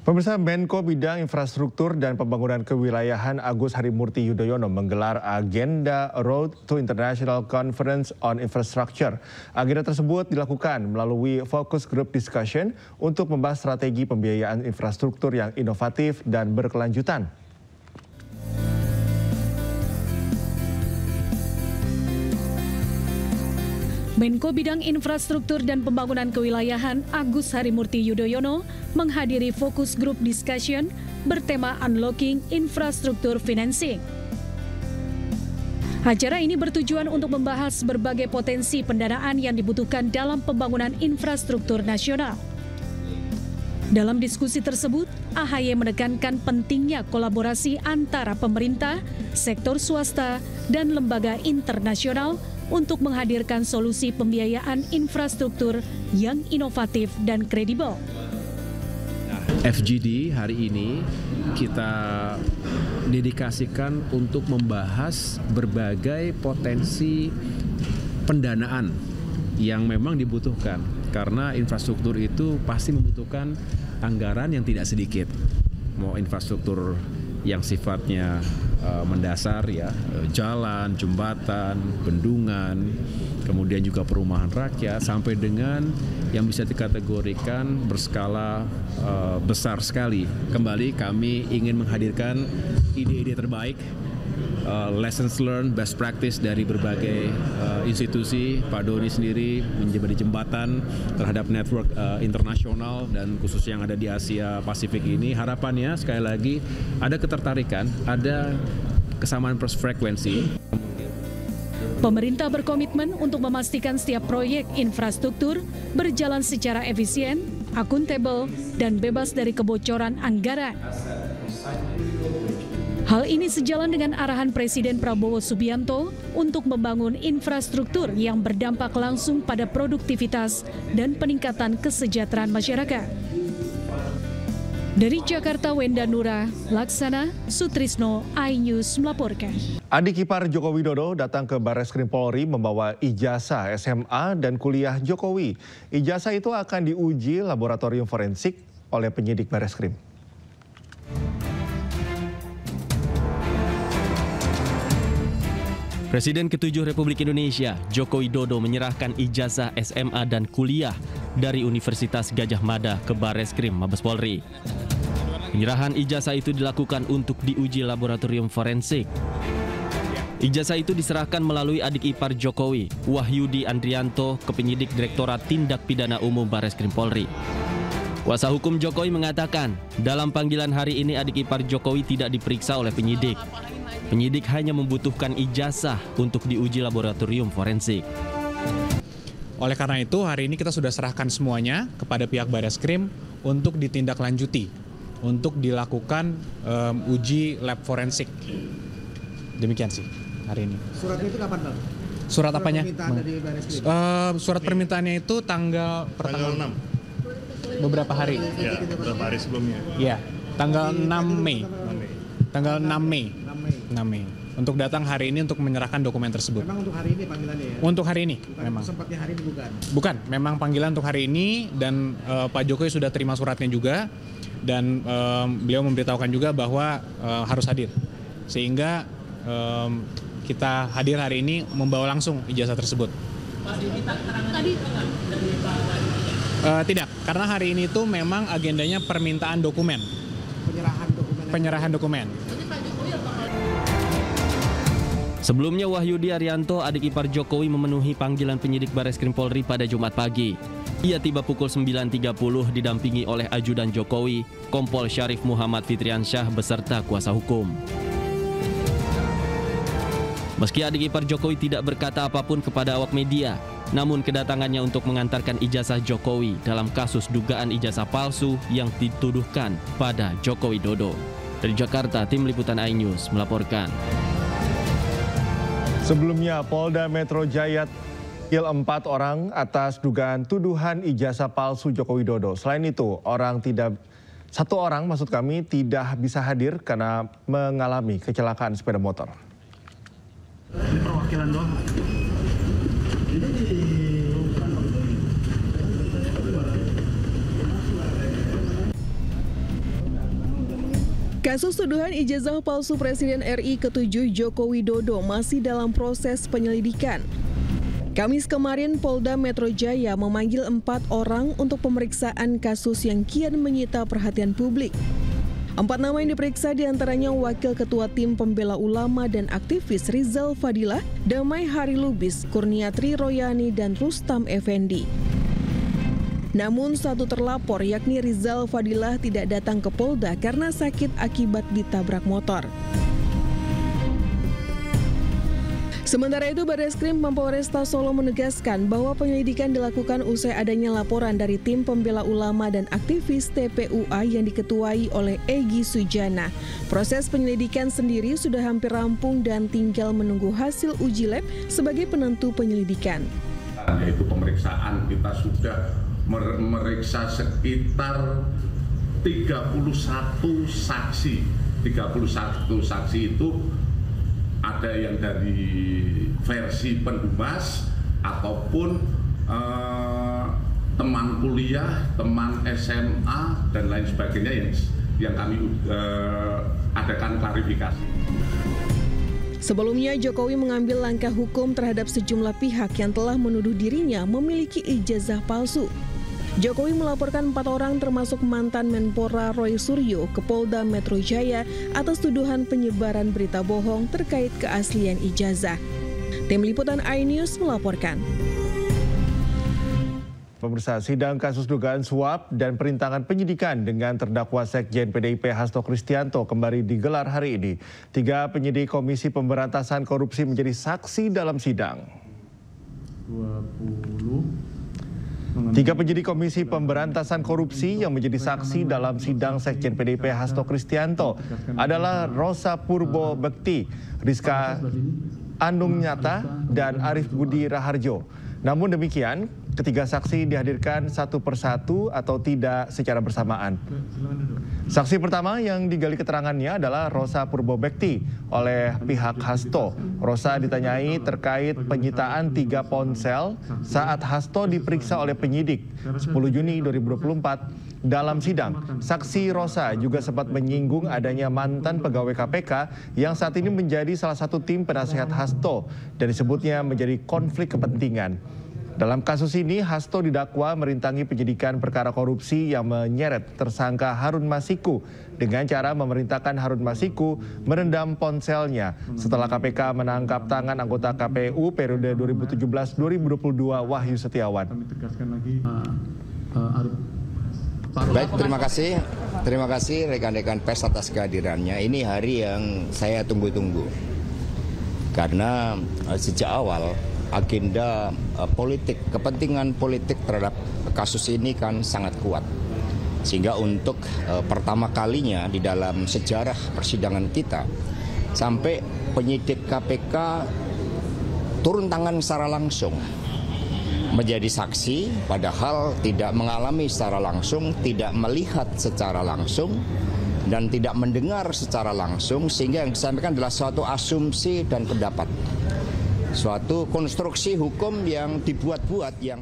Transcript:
Pemirsa, Menko Bidang Infrastruktur dan Pembangunan Kewilayahan Agus Harimurti Yudhoyono menggelar agenda Road to International Conference on Infrastructure. Agenda tersebut dilakukan melalui focus group discussion untuk membahas strategi pembiayaan infrastruktur yang inovatif dan berkelanjutan. Menko Bidang Infrastruktur dan Pembangunan Kewilayahan Agus Harimurti Yudhoyono menghadiri fokus group discussion bertema Unlocking Infrastructure Financing. Acara ini bertujuan untuk membahas berbagai potensi pendanaan yang dibutuhkan dalam pembangunan infrastruktur nasional. Dalam diskusi tersebut, AHY menekankan pentingnya kolaborasi antara pemerintah, sektor swasta, dan lembaga internasional untuk menghadirkan solusi pembiayaan infrastruktur yang inovatif dan kredibel. FGD hari ini kita dedikasikan untuk membahas berbagai potensi pendanaan yang memang dibutuhkan, karena infrastruktur itu pasti membutuhkan anggaran yang tidak sedikit. Mau infrastruktur yang sifatnya mendasar ya, jalan, jembatan, bendungan, kemudian juga perumahan rakyat, sampai dengan yang bisa dikategorikan berskala besar sekali. Kembali kami ingin menghadirkan ide-ide terbaik, lessons learned, best practice dari berbagai institusi. Pak Doni sendiri menjadi jembatan terhadap network internasional dan khusus yang ada di Asia Pasifik ini. Harapannya sekali lagi ada ketertarikan, ada kesamaan frekuensi. Pemerintah berkomitmen untuk memastikan setiap proyek infrastruktur berjalan secara efisien, akuntabel, dan bebas dari kebocoran anggaran. Hal ini sejalan dengan arahan Presiden Prabowo Subianto untuk membangun infrastruktur yang berdampak langsung pada produktivitas dan peningkatan kesejahteraan masyarakat. Dari Jakarta, Wenda Nura, Laksana, Sutrisno, iNews melaporkan. Adik ipar Joko Widodo datang ke Barreskrim Polri membawa ijazah SMA dan kuliah Jokowi. Ijazah itu akan diuji laboratorium forensik oleh penyidik Barreskrim. Presiden ke-7 Republik Indonesia, Joko Widodo menyerahkan ijazah SMA dan kuliah dari Universitas Gadjah Mada ke Barreskrim Mabes Polri. Penyerahan ijazah itu dilakukan untuk diuji laboratorium forensik. Ijazah itu diserahkan melalui adik ipar Jokowi, Wahyudi Andrianto, ke penyidik Direktorat Tindak Pidana Umum Barreskrim Polri. Kuasa hukum Jokowi mengatakan, dalam panggilan hari ini adik ipar Jokowi tidak diperiksa oleh penyidik. Penyidik hanya membutuhkan ijazah untuk diuji laboratorium forensik. Oleh karena itu, hari ini kita sudah serahkan semuanya kepada pihak Barreskrim untuk ditindaklanjuti, untuk dilakukan uji lab forensik. Demikian sih hari ini. Suratnya itu kapan, Bang? Surat apanya? Permintaan dari Barreskrim. Surat permintaannya itu tanggal 6. Beberapa hari. Ya, beberapa hari sebelumnya. Ya, tanggal 6 Mei. Tanggal 6 Mei. 6 Mei. Untuk datang hari ini untuk menyerahkan dokumen tersebut. Memang untuk hari ini panggilannya ya? Untuk hari ini, bukan memang. Sempatnya hari ini bukan? Bukan, memang panggilan untuk hari ini dan Pak Jokowi sudah terima suratnya juga dan beliau memberitahukan juga bahwa harus hadir. Sehingga kita hadir hari ini membawa langsung ijazah tersebut. Tidak, karena hari ini itu memang agendanya permintaan dokumen. Penyerahan dokumen. Sebelumnya Wahyudi Arianto, adik ipar Jokowi, memenuhi panggilan penyidik Barreskrim Polri pada Jumat pagi. Ia tiba pukul 9.30 didampingi oleh ajudan Jokowi, Kompol Syarif Muhammad Fitriansyah beserta kuasa hukum. Meski adik ipar Jokowi tidak berkata apapun kepada awak media, namun kedatangannya untuk mengantarkan ijazah Jokowi dalam kasus dugaan ijazah palsu yang dituduhkan pada Joko Widodo. Dari Jakarta, tim liputan iNews melaporkan. Sebelumnya, Polda Metro Jaya memanggil 4 orang atas dugaan tuduhan ijazah palsu Joko Widodo. Selain itu, satu orang tidak bisa hadir karena mengalami kecelakaan sepeda motor. Ini perwakilan doang. Kasus tuduhan ijazah palsu Presiden RI ke-7 Joko Widodo masih dalam proses penyelidikan. Kamis kemarin, Polda Metro Jaya memanggil 4 orang untuk pemeriksaan kasus yang kian menyita perhatian publik. 4 nama yang diperiksa diantaranya Wakil Ketua Tim Pembela Ulama dan aktivis Rizal Fadilah, Damai Hari Lubis, Kurniatri Royani, dan Rustam Effendi. Namun satu terlapor yakni Rizal Fadilah tidak datang ke Polda karena sakit akibat ditabrak motor. Sementara itu, Barreskrim Polresta Solo menegaskan bahwa penyelidikan dilakukan usai adanya laporan dari Tim Pembela Ulama dan aktivis TPUA yang diketuai oleh Egy Sujana. Proses penyelidikan sendiri sudah hampir rampung dan tinggal menunggu hasil uji lab sebagai penentu penyelidikan. Yaitu pemeriksaan kita sudah memeriksa sekitar 31 saksi. 31 saksi itu ada yang dari versi pendumas ataupun teman kuliah, teman SMA dan lain sebagainya yang kami adakan klarifikasi. Sebelumnya, Jokowi mengambil langkah hukum terhadap sejumlah pihak yang telah menuduh dirinya memiliki ijazah palsu. Jokowi melaporkan 4 orang termasuk mantan Menpora Roy Suryo ke Polda Metro Jaya atas tuduhan penyebaran berita bohong terkait keaslian ijazah. Tim Liputan iNews melaporkan. Pemirsa, sidang kasus dugaan suap dan perintangan penyidikan dengan terdakwa Sekjen PDIP Hasto Kristianto kembali digelar hari ini. 3 penyidik Komisi Pemberantasan Korupsi menjadi saksi dalam sidang. 3 penyidik Komisi Pemberantasan Korupsi yang menjadi saksi dalam sidang Sekjen PDIP Hasto Kristianto adalah Rosa Purbo Bekti, Rizka Andung Nyata, dan Arif Budi Raharjo. Namun demikian, ketiga saksi dihadirkan satu persatu atau tidak secara bersamaan. Saksi pertama yang digali keterangannya adalah Rosa Purbo Bekti oleh pihak Hasto. Rosa ditanyai terkait penyitaan 3 ponsel saat Hasto diperiksa oleh penyidik 10 Juni 2024. Dalam sidang, saksi Rosa juga sempat menyinggung adanya mantan pegawai KPK yang saat ini menjadi salah satu tim penasehat Hasto dan disebutnya menjadi konflik kepentingan. Dalam kasus ini, Hasto didakwa merintangi penyidikan perkara korupsi yang menyeret tersangka Harun Masiku dengan cara memerintahkan Harun Masiku merendam ponselnya setelah KPK menangkap tangan anggota KPU periode 2017-2022 Wahyu Setiawan. Baik, terima kasih rekan-rekan pers atas kehadirannya. Ini hari yang saya tunggu-tunggu karena sejak awal agenda politik, kepentingan politik terhadap kasus ini kan sangat kuat. Sehingga untuk pertama kalinya di dalam sejarah persidangan kita, sampai penyidik KPK turun tangan secara langsung menjadi saksi, padahal tidak mengalami secara langsung, tidak melihat secara langsung, dan tidak mendengar secara langsung, sehingga yang disampaikan adalah suatu asumsi dan pendapat. Suatu konstruksi hukum yang dibuat-buat yang